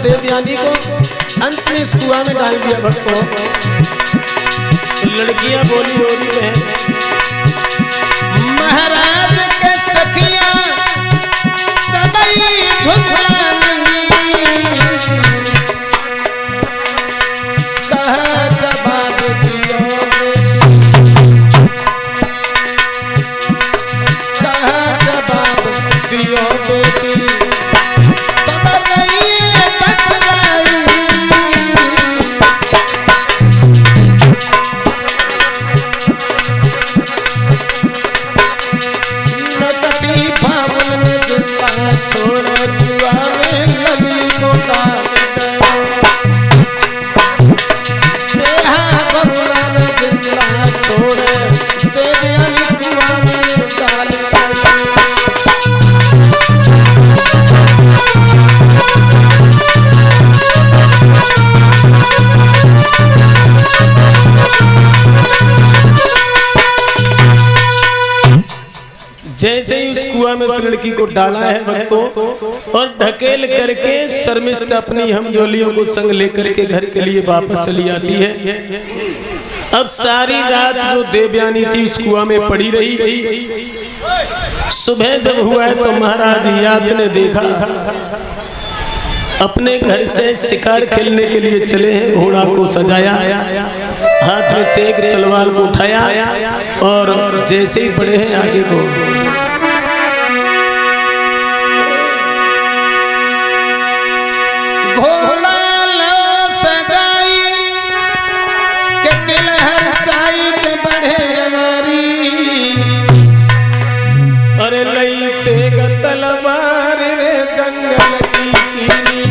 देवयानी को अंत में इस कुआं में डाल दिया भक्तों। तो लड़कियां बोली हो रही है, महाराज के सखिया सदैव झुकलानी, कहा जवाब दियो बेटी, खबर नहीं बतलाई। नकटी बावन में जिंदा छोड़ कुआ में लली को डाल दो, नेहा बबुआ में जिंदा छोड़ देवयानी कुआ में डाल दो। जैसे ही उस कुआं में उस लड़की को डाला है भक्तों, और ढकेल करके शर्मिष्ठा अपनी हमजोलियों को संग लेकर के घर के लिए वापस चली आती है। अब सारी रात जो देवयानी थी उस कुआं में पड़ी रही। सुबह जब हुआ है तो महाराज याद ने देखा, अपने घर से शिकार खेलने के लिए चले हैं, घोड़ा को सजाया, हाथ में तेग तलवार को उठाया, और जैसे ही बढ़े हैं आगे को, घोड़ा लो सजाई के दिल हर साई के बढ़े अनारी, अरे लई तेग तलवार रे जंगल की कीनी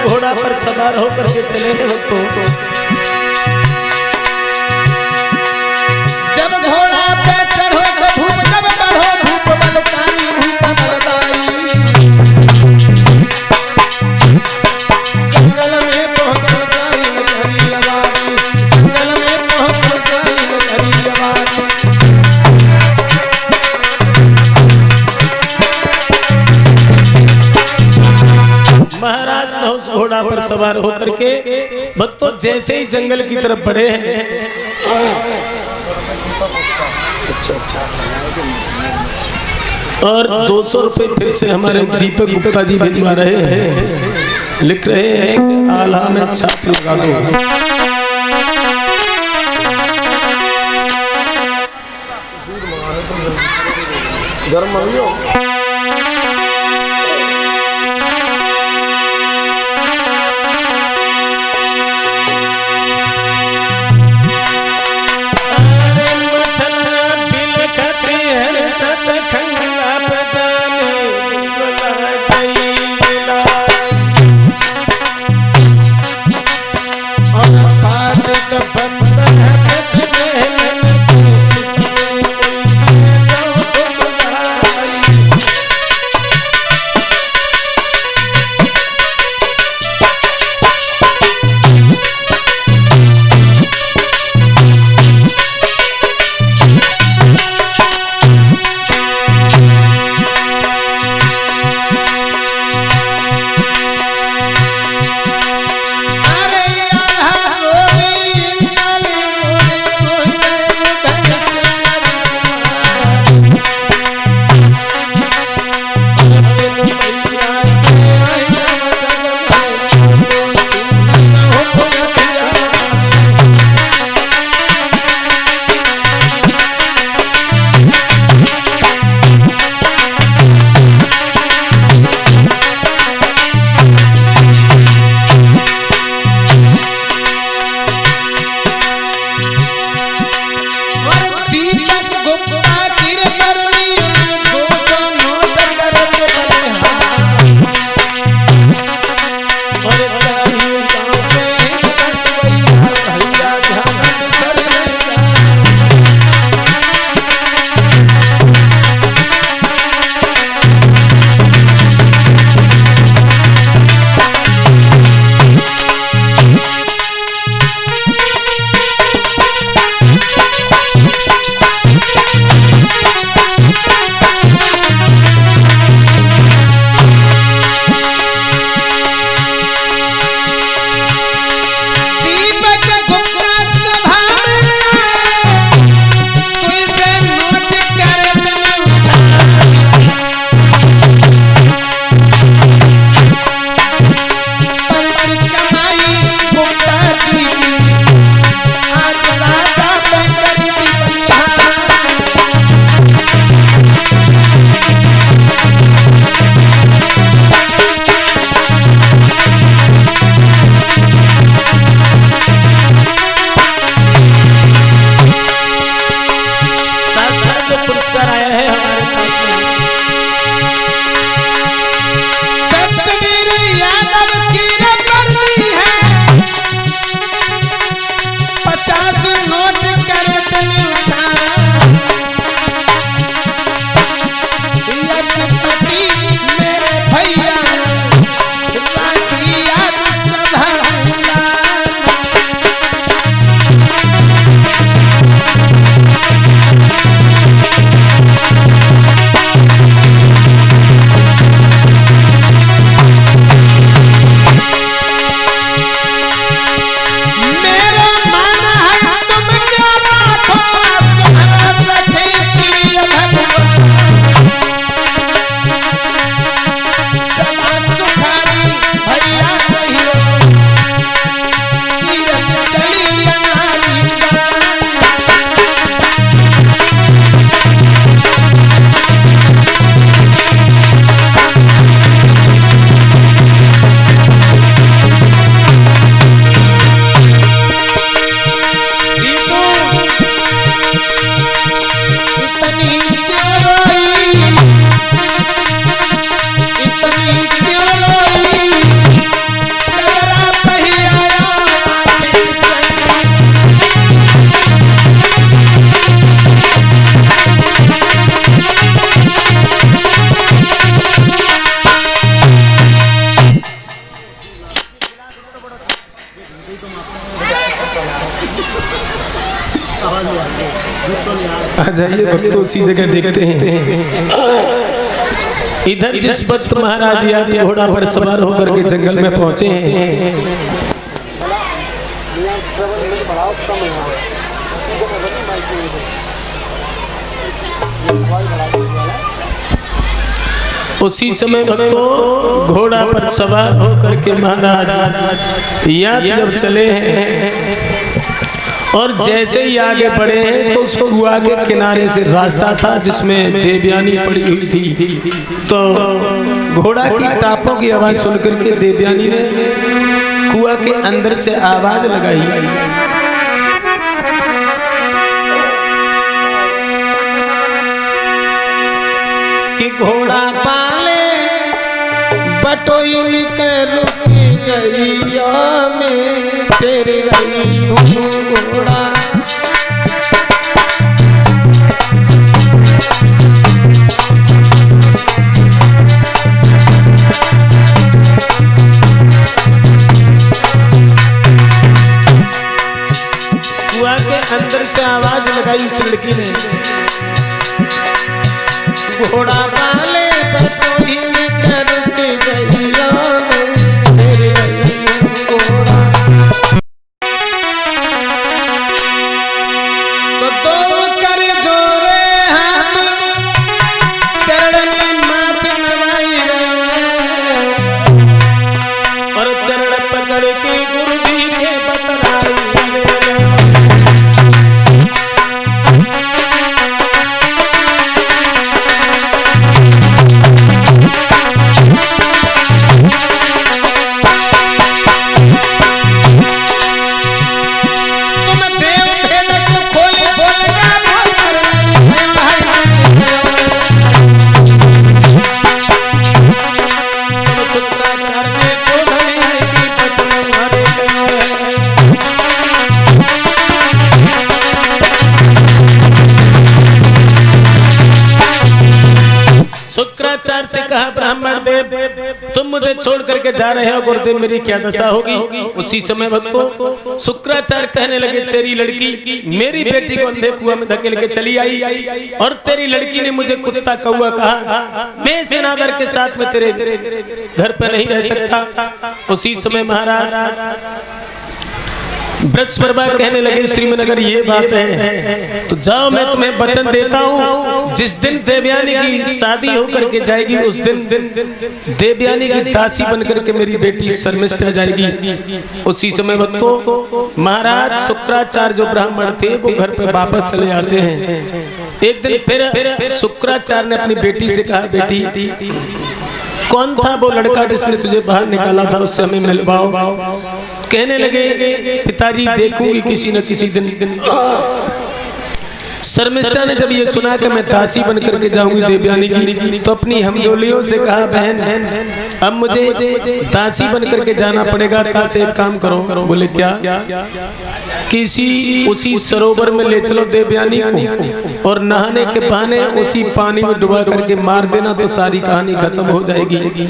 घोड़ा पर सवार होकर के चले हैं भक्तों। जब घोड़ा पे चढ़ो तो धूप, जब बढ़ो धूप बलताई, धूप बलताई। जंगल में पहुंच जाई हरी आवाज़, जंगल में पहुंच जाई हरी आवाज़। महाराज उस घोड़ा पर सवार होकर के भक्तों जैसे ही जंगल की तरफ बढ़े हैं, और 200 रुपए फिर से हमारे दीपक गुप्ता जी भिजवा रहे हैं, लिख रहे हैं आला में छाप लगा दो। गर्म आ जाइए भक्तों, उसी जगह देखते हैं। इधर जिस वक्त महाराज या घोड़ा पर सवार होकर के जंगल में पहुंचे हैं, उसी समय भक्तों घोड़ा पर सवार होकर के महाराज या जब चले हैं और जैसे ही आगे बढ़े हैं तो उस कुआं के किनारे से रास्ता था जिसमें देवयानी पड़ी हुई थी। तो घोड़ा की टापों की आवाज सुनकर के देवयानी ने कुआं के अंदर से आवाज लगाई कि घोड़ा पाले बटोई कर जइया में तेरे रही हूँ घोड़ा। कुआं के अंदर से आवाज लगाई उस लड़की ने, घोड़ा पाले बटोई कर जइया शुक्राचार्य से कहा, ब्राह्मण देव तुम मुझे छोड़ करके जा रहे हो, गुरुदेव मेरी क्या दशा होगी। उसी समय भक्तों शुक्राचार्य कहने लगे, तेरी लड़की मेरी बेटी को अंधे कुआं में धकेल के चली आई और तेरी लड़की ने मुझे कुत्ता कौआ कहा, मैं सेनागर के साथ में तेरे घर पे नहीं रह सकता। उसी समय महाराज बृहस्पति कहने लगे, श्रीमान अगर ये बात है तो जाओ, मैं तुम्हें वचन देता हूँ, जिस दिन देवयानी की शादी होकर के जाएगी उस दिन देवयानी की दासी बनकर के मेरी बेटी शर्मिष्ठा जाएगी। उसी समय भक्तों महाराज शुक्राचार्य जो ब्राह्मण थे वो घर पे वापस चले आते हैं। एक दिन फिर शुक्राचार्य ने अपनी बेटी से कहा, बेटी कौन था वो लड़का जिसने तुझे बाहर निकाला था, उससे हमें मिलवाओ। कहने लगे, पिताजी देखूंगी किसी न किसी दिन। शर्मिष्ठा ने जब ये सुना कि मैं दासी बन करके जाऊंगी देवयानी की, तो अपनी हमजोलियों से कहा, बहन अब मुझे दासी बन करके जाना पड़ेगा, तासे एक काम करो। बोले क्या? किसी उसी सरोवर में ले चलो देवयानी को और नहाने के बहाने उसी पानी में डुबा करके मार देना तो सारी कहानी खत्म हो जाएगी।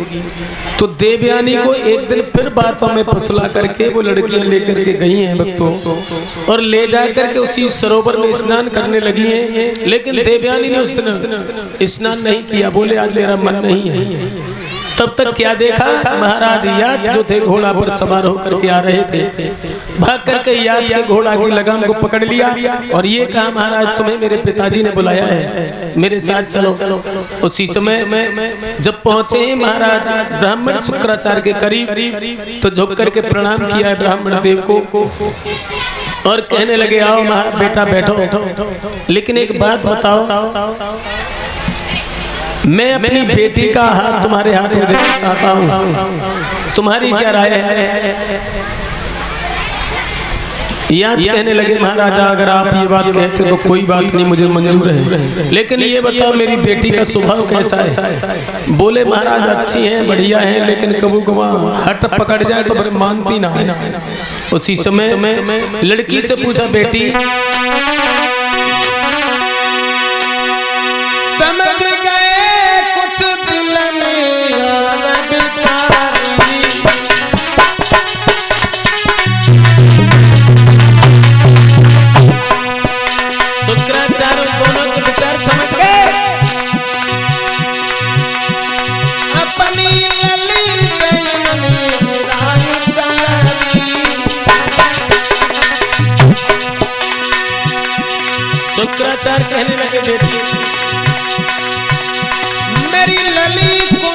तो देवयानी को एक दिन फिर बातों में फसला करके वो लड़कियां लेकर के गई हैं भक्तों, और ले जा करके उसी सरोवर में स्नान करने लगी हैं। लेकिन देवयानी ने उस दिन स्नान नहीं किया, बोले आज मेरा मन नहीं है। तब तक क्या देखा, महाराज याद जो थे घोड़ा पर सवार होकर के आ रहे थे, भाग करके याद के घोड़ा की लगाम को पकड़ लिया और ये कहा, महाराज तुम्हें मेरे पिताजी ने बुलाया है, मेरे साथ चलो। उसी समय जब पहुंचे महाराज ब्राह्मण शुक्राचार्य के करीब, तो झुक करके प्रणाम किया है ब्राह्मण देव को और कहने लगे, आओ बेटा बैठो, लेकिन एक बात बताओ, मैं अपनी बेटी का हाथ तुम्हारे हाथ में देना चाहता हूँ, तुम्हारी क्या राय है? याद कहने लगे, महाराजा अगर आप ये बात कहते तो कोई बात नहीं, मुझे मंजूर है, लेकिन ये बताओ मेरी बेटी का स्वभाव कैसा है? बोले महाराज अच्छी है, बढ़िया है, लेकिन कबू कबा हट पकड़ जाए तो फिर मानती ना है। उसी समय लड़की से पूछा, बेटी समझ गए कुछ दिल में यार बेचारी, शुक्राचार्य कहने लगे बेटी मेरी लली को